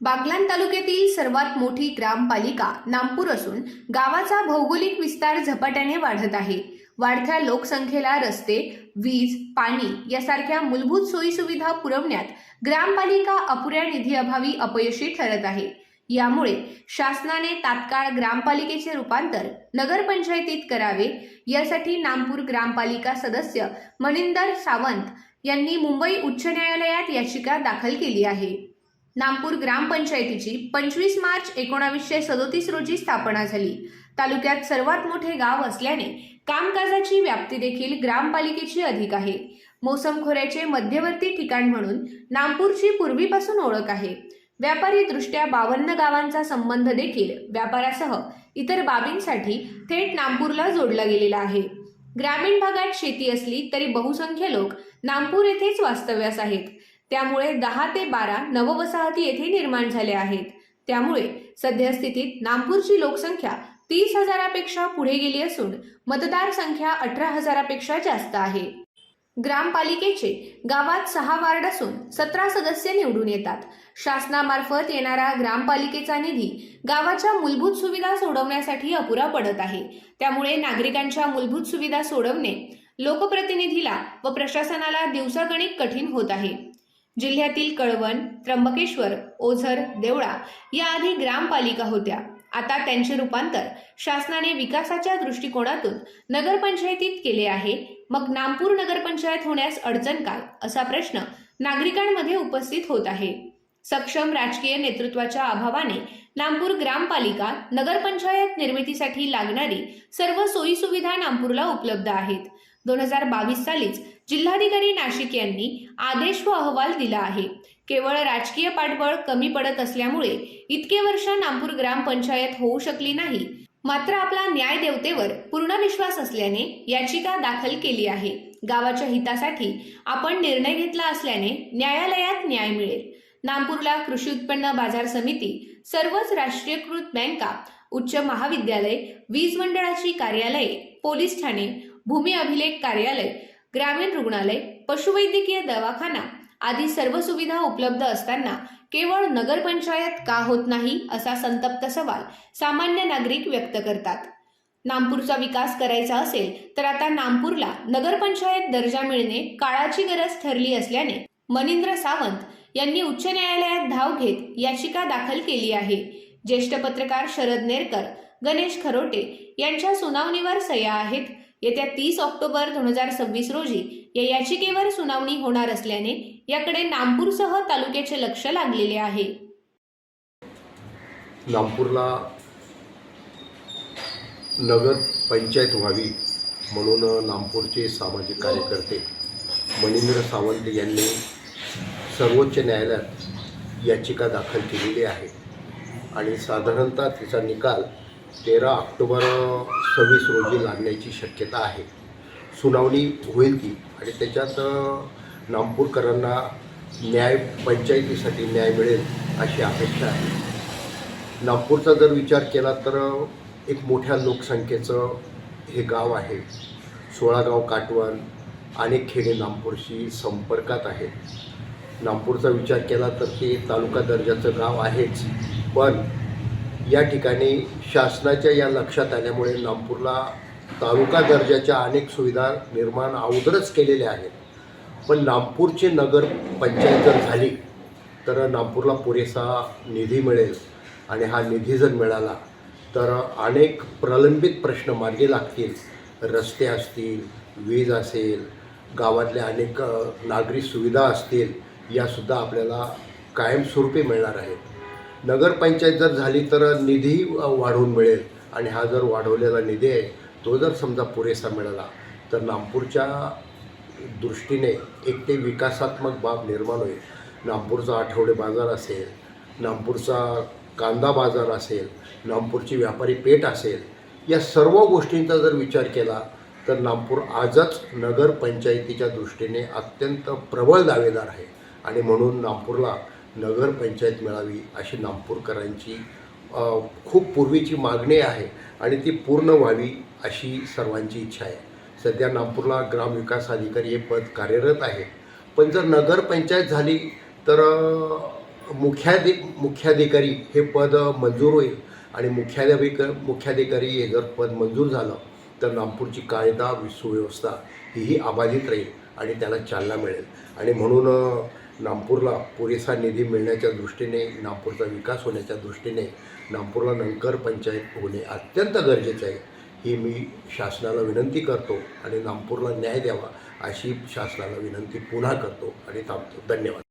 बागलाण तालुक्यातील सर्वात मोठी ग्रामपालिका नामपूर असून गावाचा भौगोलिक विस्तार झपाट्याने वाढत आहे। वाढत्या लोकसंख्येला रस्ते, वीज, पाणी यासारख्या मूलभूत सोयीसुविधा पुरवण्यात ग्रामपालिका अपुऱ्या निधीअभावी अपयशी ठरत आहे। यामुळे शासनाने तात्काळ ग्रामपालिकेचे रूपांतर नगरपंचायतीत करावे, यासाठी नामपूर ग्रामपालिका सदस्य मनिंदर सावंत यांनी मुंबई उच्च न्यायालयात याचिका दाखल केली आहे। नामपूर ग्रामपंचायतीची 25 मार्च 1937 रोजी स्थापना झाली। तालुक्यात सर्वात मोठे गाव असल्याने कामकाजाची व्याप्ती देखील ग्रामपालिकेची अधिक आहे। मोसम खोऱ्याचे मध्यवर्ती ठिकाण म्हणून नामपूरची पूर्वीपासून ओळख आहे। व्यापारी दृष्ट्या 52 गावांचा संबंध देखील व्यापारासह इतर बाबींसाठी थेट नामपूरला जोडला गेलेला आहे। ग्रामीण भागात शेती असली तरी बहुसंख्य लोक नामपूर येथेच वास्तव्यास आहेत। त्यामुळे 10 ते 12 नववसाहती येथे निर्माण झाल्या आहेत। त्यामुळे सद्यस्थितीत नामपूरची लोकसंख्या 30,000पेक्षा पुढे गेली असून मतदार संख्या 18,000पेक्षा जास्त आहे। ग्रामपालिकेचे गावात 6 वार्ड असून 17 सदस्य निवडून येतात। शासनामार्फत येणारा ग्रामपालिकेचा निधी गावाच्या मूलभूत सुविधा सोडवण्यासाठी अपुरा पडत आहे। त्यामुळे नागरिकांच्या मूलभूत सुविधा सोडवणे लोकप्रतिनिधीला व प्रशासनाला दिवसागणिक कठीण होत आहे। जिल्ह्यातील कळवण, त्र्यंबकेश्वर, ओझर, देवळा या आधी ग्रामपालिका होत्या। आता त्यांचे रूपांतर शासनाने विकासाच्या दृष्टिकोनातून नगरपंचायतीत केले आहे। मग नामपूर नगरपंचायत होण्यास अडचण काय, असा प्रश्न नागरिकांमध्ये उपस्थित होत आहे। सक्षम राजकीय नेतृत्वाच्या अभावाने नामपूर ग्रामपालिका नगरपंचायत निर्मितीसाठी लागणारी सर्व सोयीसुविधा नामपूरला उपलब्ध आहेत। 2022 सालीच जिल्हाधिकारी नाशिक यांनी आदेश व अहवाल दिला आहे। केवळ राजकीय पाठबळ कमी पडत असल्यामुळे इतके वर्ष नामपूर ग्रामपंचायत होऊ शकली नाही। मात्र आपला न्याय देवतेवर पूर्ण विश्वास असल्याने याचिका दाखल केली आहे। गावाच्या हितासाठी आपण निर्णय घेतला असल्याने न्यायालयात न्याय मिळेल। नामपूरला कृषी उत्पन्न बाजार समिती, सर्वच राष्ट्रीयकृत बँका, उच्च महाविद्यालय, वीज मंडळाची कार्यालये, पोलीस ठाणे, भूमी अभिलेख कार्यालय, ग्रामीण रुग्णालय, पशुवैद्यकीय दवाखाना आदी सर्व सुविधा उपलब्ध असताना केवळ नगरपंचायत का होत नाही, असा संतप्त सवाल सामान्य नागरिक व्यक्त करतात। नामपूरचा विकास करायचा असेल तर आता नामपूरला नगरपंचायत दर्जा मिळणे काळाची गरज ठरली असल्याने मनिंदर सावंत यांनी उच्च न्यायालयात धाव घेत याचिका दाखल केली आहे। ज्येष्ठ पत्रकार शरद नेरकर, गणेश खरोटे यांच्या सुनावणीवर सह्या आहेत। येत्या 30 ऑक्टोबर 2026 रोजी या याचिकेवर सुनावणी होणार असल्याने याकडे नामपूरसह तालुक्याचे लक्ष लागलेले आहे। नामपूरला नगर पंचायत व्हावी म्हणून नामपूरचे सामाजिक कार्यकर्ते मनिंदर सावंत यांनी सर्वोच्च न्यायालयात याचिका दाखल केलेली आहे आणि साधारणतः तिचा निकाल 13 ऑक्टोबर 26 रोजी लागण्याची शक्यता आहे। सुनावणी होईल ती आणि त्याच्यात नामपूरकरांना पंचायतीसाठी न्याय मिळेल अशी अपेक्षा आहे। नामपूरचा जर विचार केला तर एक मोठ्या लोकसंख्येचं हे गाव आहे। 16 गाव काटवण, अनेक खेडे नामपूरशी संपर्कात आहेत। नामपूरचा विचार केला तर ते तालुका दर्जाचं गाव आहेच, पण या ठिकाणी शासनाच्या या लक्षात आल्यामुळे नामपूरला तालुका दर्जाच्या अनेक सुविधा निर्माण अगोदरच केलेल्या आहेत। पण नामपूरची नगर पंचायत जर झाली तर नामपूरला पुरेसा निधी मिळेल आणि हा निधी जर मिळाला तर अनेक प्रलंबित प्रश्न मार्गी लागतील। रस्ते असतील, वीज असेल, गावातल्या अनेक नागरी सुविधा असतील, यासुद्धा आपल्याला कायमस्वरूपी मिळणार आहेत। नगरपंचायत जर झाली तर निधी वाढवून मिळेल आणि हा जर वाढवलेला निधी आहे तो जर समजा पुरेसा मिळाला तर नामपूरच्या दृष्टीने एक ते विकासात्मक बाब निर्माण होईल। नामपूरचा आठवडे बाजार असेल, नामपूरचा कांदा बाजार असेल, नामपूरची व्यापारी पेठ असेल, या सर्व गोष्टींचा जर विचार केला तर नामपूर आजच नगरपंचायतीच्या दृष्टीने अत्यंत प्रबळ दावेदार आहे आणि म्हणून नामपूरला नगरपंचायत मिळावी अशी नामपूरकरांची खूप पूर्वीची मागणी आहे आणि ती पूर्ण व्हावी अशी सर्वांची इच्छा आहे। सध्या नामपूरला ग्रामविकास अधिकारी हे पद कार्यरत आहे, पण जर नगरपंचायत झाली तर मुख्याधिकारी हे पद मंजूर होईल आणि मुख्याधिकारी हे जर पद मंजूर झालं तर नागपूरची कायदा सुव्यवस्था हीही अबाधित राहील आणि त्याला चालना मिळेल. आणि म्हणून नागपूरला पुरेसा निधी मिळण्याच्या दृष्टीने, नागपूरचा विकास होण्याच्या दृष्टीने नागपूरला नंकर पंचायत होणे अत्यंत गरजेचं आहे. ही मी शासनाला विनंती करतो आणि नागपूरला न्याय द्यावा अशी शासनाला विनंती पुन्हा करतो आणि थांबतो. धन्यवाद.